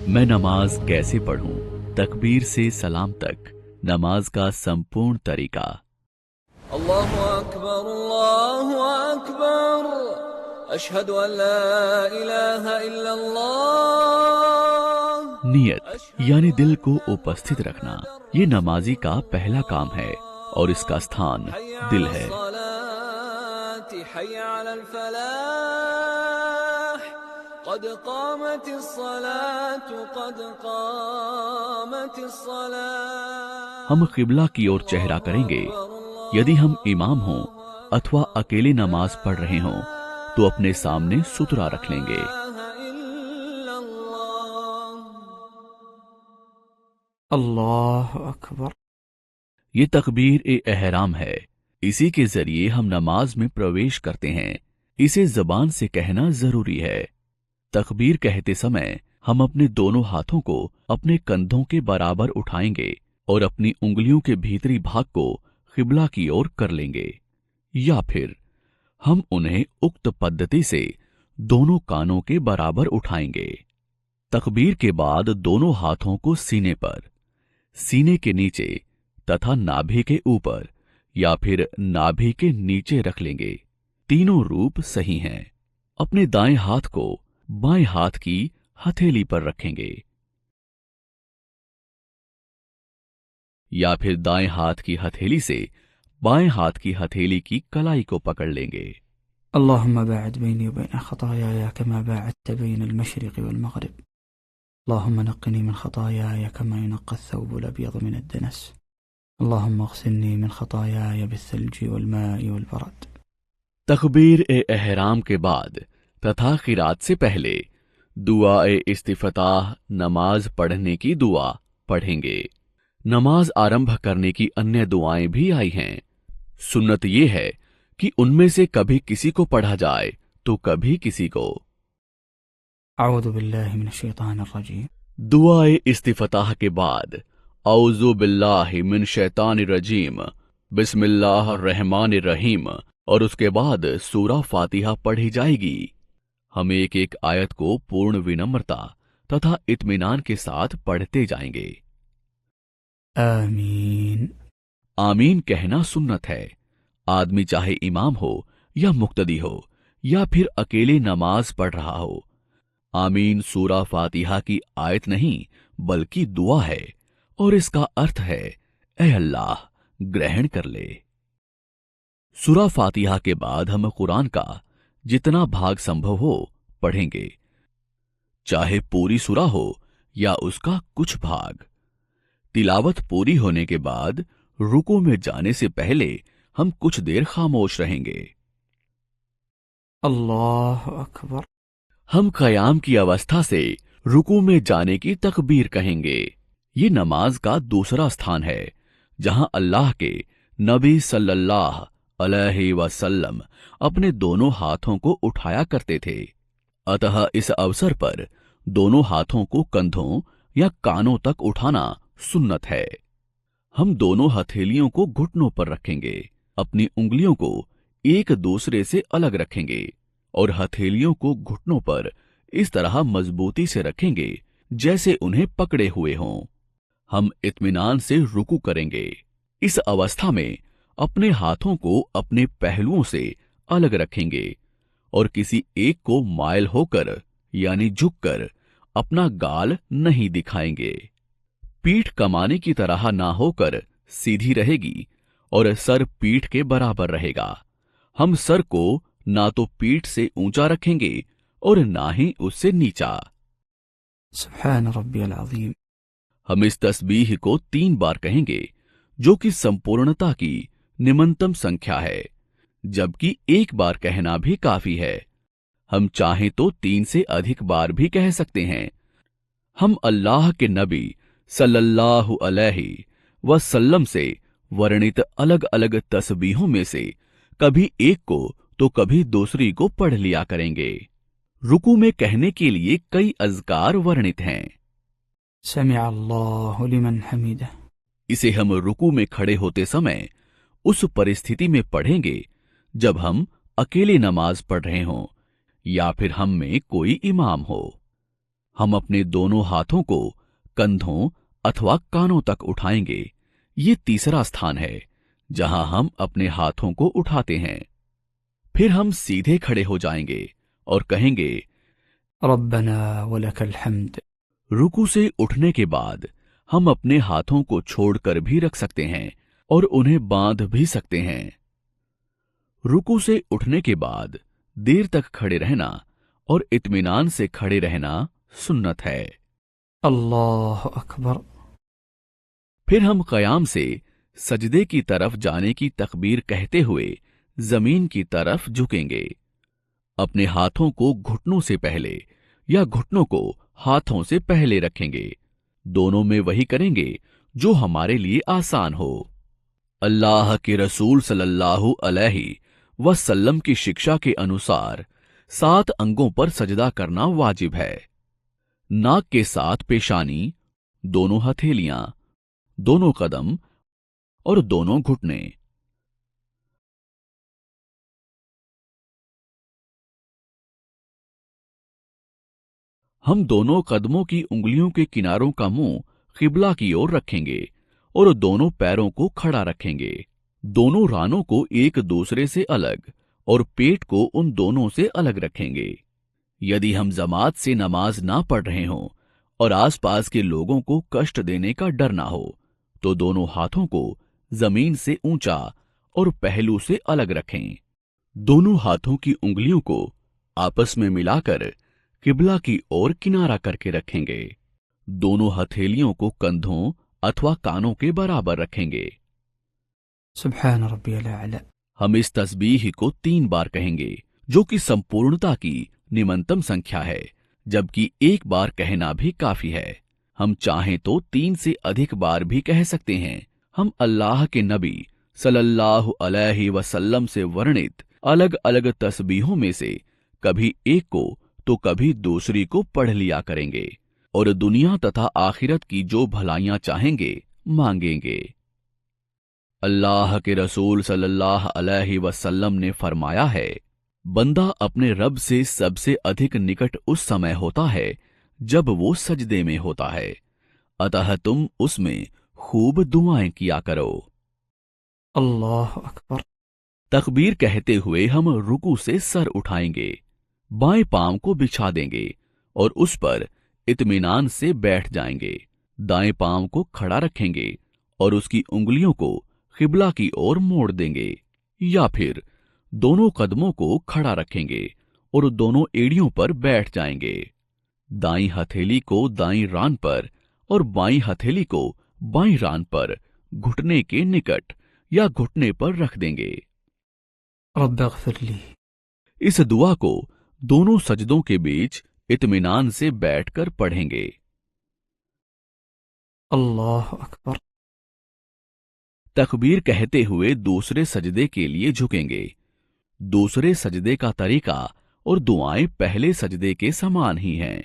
मैं नमाज कैसे पढ़ूं? तकबीर से सलाम तक नमाज का संपूर्ण तरीका। अल्लाहु अकबर, अल्लाहु अकबर, अशहदु अल्ला इलाहा इल्लल्लाह। नियत यानी दिल को उपस्थित रखना, ये नमाजी का पहला काम है और इसका स्थान दिल है। क़द क़ामतिस्सलातु, क़द क़ामतिस्सलाह। हम क़िबला की ओर चेहरा करेंगे। यदि हम इमाम हों अथवा अकेले नमाज पढ़ रहे हों तो अपने सामने सुतरा रख लेंगे। अल्लाह अकबर। ये तकबीर ए एहराम है। इसी के जरिए हम नमाज में प्रवेश करते हैं। इसे जबान से कहना जरूरी है। तकबीर कहते समय हम अपने दोनों हाथों को अपने कंधों के बराबर उठाएंगे और अपनी उंगलियों के भीतरी भाग को क़िबला की ओर कर लेंगे, या फिर हम उन्हें उक्त पद्धति से दोनों कानों के बराबर उठाएंगे। तकबीर के बाद दोनों हाथों को सीने पर, सीने के नीचे तथा नाभि के ऊपर या फिर नाभि के नीचे रख लेंगे। तीनों रूप सही हैं। अपने दाएं हाथ को बाएं हाथ की हथेली पर रखेंगे या फिर दाएं हाथ की हथेली से बाएं हाथ की हथेली की कलाई को पकड़ लेंगे। अल्लाहुम्मा बाअिद बैनी व बैन खतायाया कमा बाअदत बैन अल-मशरिक़ वल-मग़रिब। अल्लाहुम्मा नक़्क़िनी मिन खतायाया कमा युनक़्क़ा अथ-थौबु अल-अब्यज़ु मिन अद-दनस। अल्लाहुम्मा अग़सिलनी मिन खतायाया बिस-सल्जि वल-माइ वल-बरद। तकबीर ए एहराम के बाद तथा क़िरात से पहले दुआ ए इस्तिफ़ताह, नमाज पढ़ने की दुआ पढ़ेंगे। नमाज आरंभ करने की अन्य दुआएं भी आई हैं। सुन्नत ये है कि उनमें से कभी किसी को पढ़ा जाए तो कभी किसी को। अऊज़ु बिल्लाहि मिनश शैतानिर रजीम। दुआ ए इस्तिफ़ताह के बाद औज़ु बिल्लाहि मिन शैतानिर रजीम, बिस्मिल्लाहिर रहमानिर रहीम और उसके बाद सूरा फातिहा पढ़ी जाएगी। हम एक एक आयत को पूर्ण विनम्रता तथा इत्मीनान के साथ पढ़ते जाएंगे। आमीन। आमीन कहना सुन्नत है। आदमी चाहे इमाम हो या मुक्तदी हो या फिर अकेले नमाज पढ़ रहा हो, आमीन सूरा फातिहा की आयत नहीं बल्कि दुआ है और इसका अर्थ है ऐ अल्लाह ग्रहण कर ले। सूरा फातिहा के बाद हम कुरान का जितना भाग संभव हो पढ़ेंगे, चाहे पूरी सूरा हो या उसका कुछ भाग। तिलावत पूरी होने के बाद रुकू में जाने से पहले हम कुछ देर खामोश रहेंगे। अल्लाह अकबर। हम क़याम की अवस्था से रुकू में जाने की तकबीर कहेंगे। ये नमाज का दूसरा स्थान है जहां अल्लाह के नबी सल्लल्लाहु अलैहि वसल्लम अपने दोनों हाथों को उठाया करते थे। अतः इस अवसर पर दोनों हाथों को कंधों या कानों तक उठाना सुन्नत है। हम दोनों हथेलियों को घुटनों पर रखेंगे, अपनी उंगलियों को एक दूसरे से अलग रखेंगे और हथेलियों को घुटनों पर इस तरह मजबूती से रखेंगे जैसे उन्हें पकड़े हुए हों। हम इत्मीनान से रुकू करेंगे। इस अवस्था में अपने हाथों को अपने पहलुओं से अलग रखेंगे और किसी एक को मायल होकर यानी झुककर अपना गाल नहीं दिखाएंगे। पीठ कमाने की तरह ना होकर सीधी रहेगी और सर पीठ के बराबर रहेगा। हम सर को ना तो पीठ से ऊंचा रखेंगे और ना ही उससे नीचा। सुब्हान रब्बियल अज़ीम। हम इस तस्बीह को 3 बार कहेंगे जो कि संपूर्णता की निम्नतम संख्या है, जबकि 1 बार कहना भी काफी है। हम चाहें तो 3 से अधिक बार भी कह सकते हैं। हम अल्लाह के नबी सल्लल्लाहु अलैहि वसल्लम से वर्णित अलग अलग तस्बीहों में से कभी एक को तो कभी दूसरी को पढ़ लिया करेंगे। रुकू में कहने के लिए कई अज़कार वर्णित हैं। समिअ अल्लाहु लिमन हमीदा। इसे हम रुकू में खड़े होते समय उस परिस्थिति में पढ़ेंगे जब हम अकेले नमाज पढ़ रहे हों या फिर हम में कोई इमाम हो। हम अपने दोनों हाथों को कंधों अथवा कानों तक उठाएंगे। ये तीसरा स्थान है जहां हम अपने हाथों को उठाते हैं। फिर हम सीधे खड़े हो जाएंगे और कहेंगे रब्बना वलकल हम्द। रुकू से उठने के बाद हम अपने हाथों को छोड़कर भी रख सकते हैं और उन्हें बांध भी सकते हैं। रुकू से उठने के बाद देर तक खड़े रहना और इत्मीनान से खड़े रहना सुन्नत है। अल्लाह अकबर। फिर हम क़याम से सजदे की तरफ जाने की तकबीर कहते हुए जमीन की तरफ झुकेंगे। अपने हाथों को घुटनों से पहले या घुटनों को हाथों से पहले रखेंगे। दोनों में वही करेंगे जो हमारे लिए आसान हो। अल्लाह के रसूल सल्लल्लाहु अलैहि वसल्लम की शिक्षा के अनुसार 7 अंगों पर सजदा करना वाजिब है। नाक के साथ पेशानी, दोनों हथेलियां, दोनों कदम और दोनों घुटने। हम दोनों कदमों की उंगलियों के किनारों का मुंह किबला की ओर रखेंगे और दोनों पैरों को खड़ा रखेंगे। दोनों रानों को एक दूसरे से अलग और पेट को उन दोनों से अलग रखेंगे। यदि हम जमात से नमाज ना पढ़ रहे हों और आसपास के लोगों को कष्ट देने का डर ना हो तो दोनों हाथों को जमीन से ऊंचा और पहलू से अलग रखें। दोनों हाथों की उंगलियों को आपस में मिलाकर किबला की ओर किनारा करके रखेंगे। दोनों हथेलियों को कंधों अथवा कानों के बराबर रखेंगे। सुब्हान रब्बियल आला। हम इस तस्बीह को 3 बार कहेंगे जो कि संपूर्णता की निम्नतम संख्या है, जबकि एक बार कहना भी काफी है। हम चाहें तो 3 से अधिक बार भी कह सकते हैं। हम अल्लाह के नबी सल्लल्लाहु अलैहि वसल्लम से वर्णित अलग अलग तस्बीहों में से कभी एक को तो कभी दूसरी को पढ़ लिया करेंगे और दुनिया तथा आखिरत की जो भलाइयां चाहेंगे मांगेंगे। अल्लाह के रसूल सल्लल्लाहु अलैहि वसल्लम ने फरमाया है, बंदा अपने रब से सबसे अधिक निकट उस समय होता है जब वो सजदे में होता है, अतः तुम उसमें खूब दुआएं किया करो। अल्लाह अकबर। तकबीर कहते हुए हम रुकू से सर उठाएंगे, बाएं पांव को बिछा देंगे और उस पर इत्मीनान से बैठ जाएंगे। दाएं पांव को खड़ा रखेंगे और उसकी उंगलियों को किबला की ओर मोड़ देंगे, या फिर दोनों कदमों को खड़ा रखेंगे और दोनों एड़ियों पर बैठ जाएंगे। दाईं हथेली को दाईं रान पर और बाईं हथेली को बाईं रान पर घुटने के निकट या घुटने पर रख देंगे। रब्बिग़फिरली। इस दुआ को दोनों सजदों के बीच इत्मीनान से बैठकर पढ़ेंगे। अल्लाह अकबर। तकबीर कहते हुए दूसरे सजदे के लिए झुकेंगे। दूसरे सजदे का तरीका और दुआएं पहले सजदे के समान ही हैं।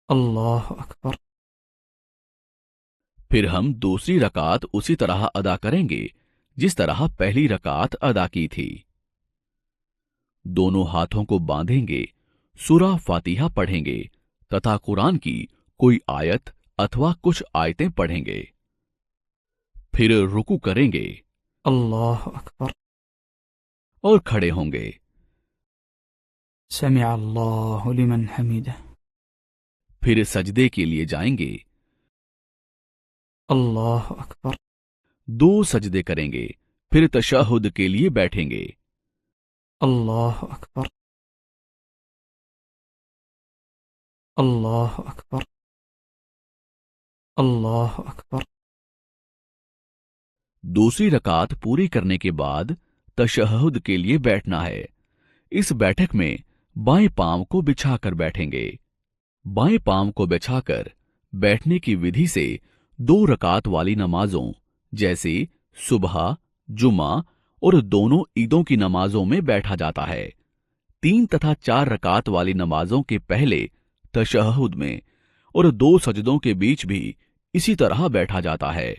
अल्लाह अकबर। फिर हम दूसरी रकात उसी तरह अदा करेंगे जिस तरह पहली रकात अदा की थी। दोनों हाथों को बांधेंगे, सूरा फातिहा पढ़ेंगे तथा कुरान की कोई आयत अथवा कुछ आयतें पढ़ेंगे। फिर रुकू करेंगे, अल्लाह अकबर, और खड़े होंगे। समिअ अल्लाहु लिमन हमीदा। फिर सजदे के लिए जाएंगे। अल्लाह अकबर। 2 सजदे करेंगे, फिर तशहुद के लिए बैठेंगे। अल्लाह अकबर। अल्लाह अकबर। अल्लाह अकबर। दूसरी रकात पूरी करने के बाद तशहुद के लिए बैठना है। इस बैठक में बाएं पांव को बिछाकर बैठेंगे। बाएं पांव को बिछाकर बैठने की विधि से 2 रकात वाली नमाजों जैसे सुबह, जुमा और दोनों ईदों की नमाजों में बैठा जाता है। 3 तथा 4 रकात वाली नमाजों के पहले तशहुद में और 2 सजदों के बीच भी इसी तरह बैठा जाता है।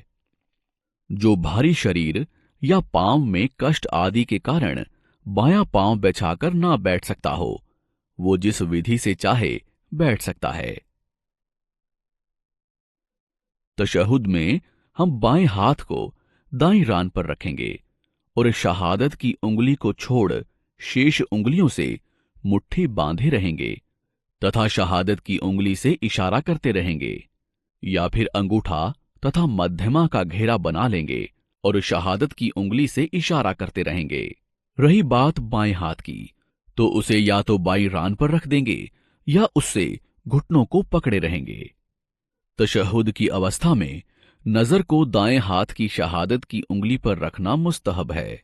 जो भारी शरीर या पांव में कष्ट आदि के कारण बायां पांव बिछाकर ना बैठ सकता हो, वो जिस विधि से चाहे बैठ सकता है। तशहुद में हम बाएं हाथ को दाईं रान पर रखेंगे और शहादत की उंगली को छोड़ शेष उंगलियों से मुट्ठी बांधे रहेंगे तथा शहादत की उंगली से इशारा करते रहेंगे, या फिर अंगूठा तथा मध्यमा का घेरा बना लेंगे और शहादत की उंगली से इशारा करते रहेंगे। रही बात बाएं हाथ की, तो उसे या तो बाईं रान पर रख देंगे या उससे घुटनों को पकड़े रहेंगे। तशहुद की अवस्था में नजर को दाएं हाथ की शहादत की उंगली पर रखना मुस्तहब है।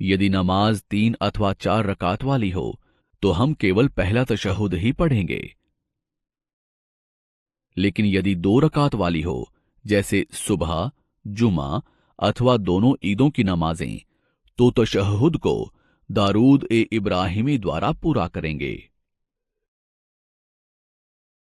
यदि नमाज 3 अथवा 4 रकात वाली हो तो हम केवल पहला तशहुद ही पढ़ेंगे, लेकिन यदि 2 रकात वाली हो, जैसे सुबह, जुमा अथवा दोनों ईदों की नमाजें, तो तशहुद को दारूद ए इब्राहिमी द्वारा पूरा करेंगे।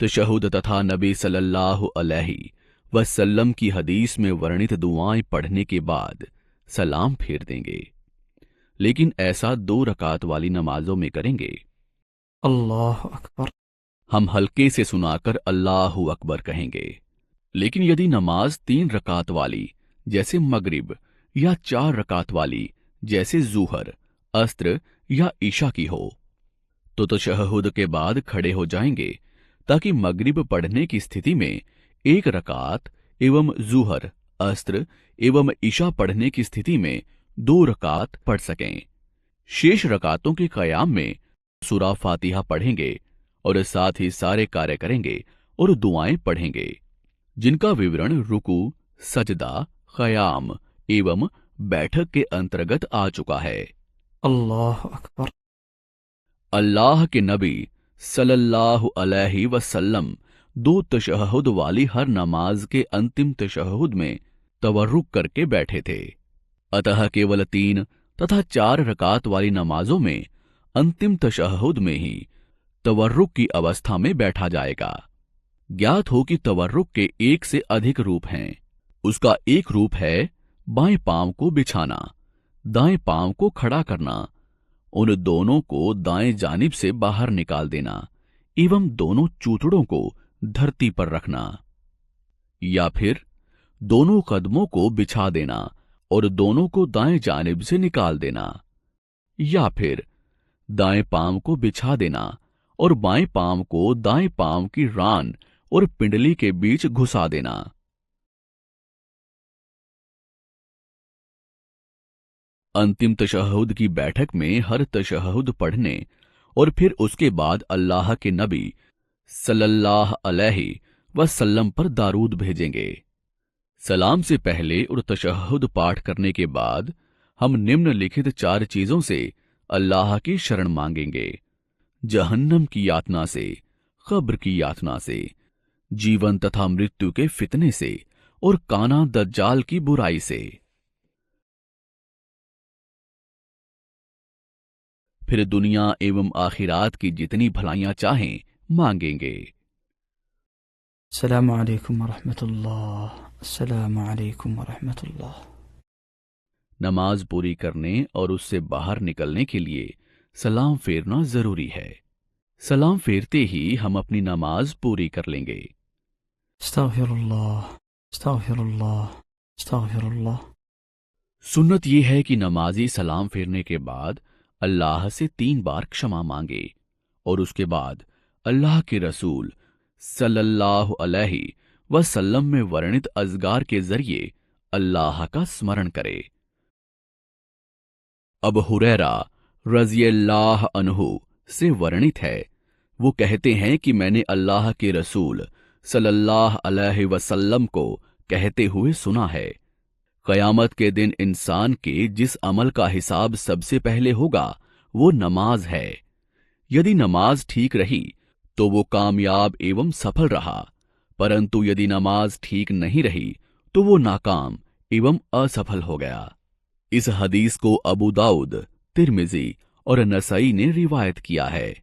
तशहुद तथा नबी सल्लल्लाहु अलैहि वसल्लम की हदीस में वर्णित दुआएं पढ़ने के बाद सलाम फेर देंगे, लेकिन ऐसा 2 रकात वाली नमाजों में करेंगे। अल्लाहु अकबर। हम हल्के से सुनाकर अल्लाहु अकबर कहेंगे। लेकिन यदि नमाज 3 रकात वाली जैसे मगरिब या 4 रकात वाली जैसे जूहर, अस्त्र या ईशा की हो, तो तशहुद के बाद खड़े हो जाएंगे ताकि मगरिब पढ़ने की स्थिति में 1 रकात एवं जूहर, अस्त्र एवं ईशा पढ़ने की स्थिति में 2 रकात पढ़ सकें। शेष रकातों के कयाम में सूरा फातिहा पढ़ेंगे और साथ ही सारे कार्य करेंगे और दुआएं पढ़ेंगे, जिनका विवरण रुकू, सजदा, कयाम एवं बैठक के अंतर्गत आ चुका है। अल्लाहु अकबर। अल्लाह के नबी सल्लल्लाहु अलैहि वसल्लम 2 तशहुद वाली हर नमाज के अंतिम तशहुद में तवर्रुक करके बैठे थे। अतः केवल 3 तथा 4 रकात वाली नमाजों में अंतिम तशहुद में ही तवर्रुक की अवस्था में बैठा जाएगा। ज्ञात हो कि तवर्रुक के 1 से अधिक रूप हैं। उसका एक रूप है बाएं पांव को बिछाना, दाएं पांव को खड़ा करना, उन दोनों को दाएं जानिब से बाहर निकाल देना एवं दोनों चूतड़ों को धरती पर रखना, या फिर दोनों कदमों को बिछा देना और दोनों को दाएं जानिब से निकाल देना, या फिर दाएं पांव को बिछा देना और बाएं पांव को दाएं पांव की रान और पिंडली के बीच घुसा देना। अंतिम तशहुद की बैठक में हर तशहुद पढ़ने और फिर उसके बाद अल्लाह के नबी सल्लल्लाहु अलैहि वसल्लम पर दारूद भेजेंगे। सलाम से पहले और तशहुद पाठ करने के बाद हम निम्नलिखित 4 चीजों से अल्लाह की शरण मांगेंगे: जहन्नम की यातना से, कब्र की यातना से, जीवन तथा मृत्यु के फितने से और काना दज्जाल की बुराई से। फिर दुनिया एवं आखिरात की जितनी भलाइयां चाहें मांगेंगे। अस्सलामु अलैकुम वरहमतुल्लाह, अस्सलामु अलैकुम वरहमतुल्लाह। नमाज पूरी करने और उससे बाहर निकलने के लिए सलाम फेरना जरूरी है। सलाम फेरते ही हम अपनी नमाज पूरी कर लेंगे। अस्तगफिरुल्लाह, अस्तगफिरुल्लाह, अस्तगफिरुल्लाह। सुन्नत यह है कि नमाजी सलाम फेरने के बाद अल्लाह से 3 बार क्षमा मांगे और उसके बाद अल्लाह के रसूल सल्लल्लाहु अलैहि वसल्लम में वर्णित अज़गार के जरिए अल्लाह का स्मरण करे। अब हुरैरा रज़ियल्लाह अन्हु से वर्णित है, वो कहते हैं कि मैंने अल्लाह के रसूल सल्लल्लाहु अलैहि वसल्लम को कहते हुए सुना है, क़यामत के दिन इंसान के जिस अमल का हिसाब सबसे पहले होगा वो नमाज है। यदि नमाज ठीक रही तो वो कामयाब एवं सफल रहा, परंतु यदि नमाज ठीक नहीं रही तो वो नाकाम एवं असफल हो गया। इस हदीस को अबू दाऊद, तिर्मिज़ी और नसई ने रिवायत किया है।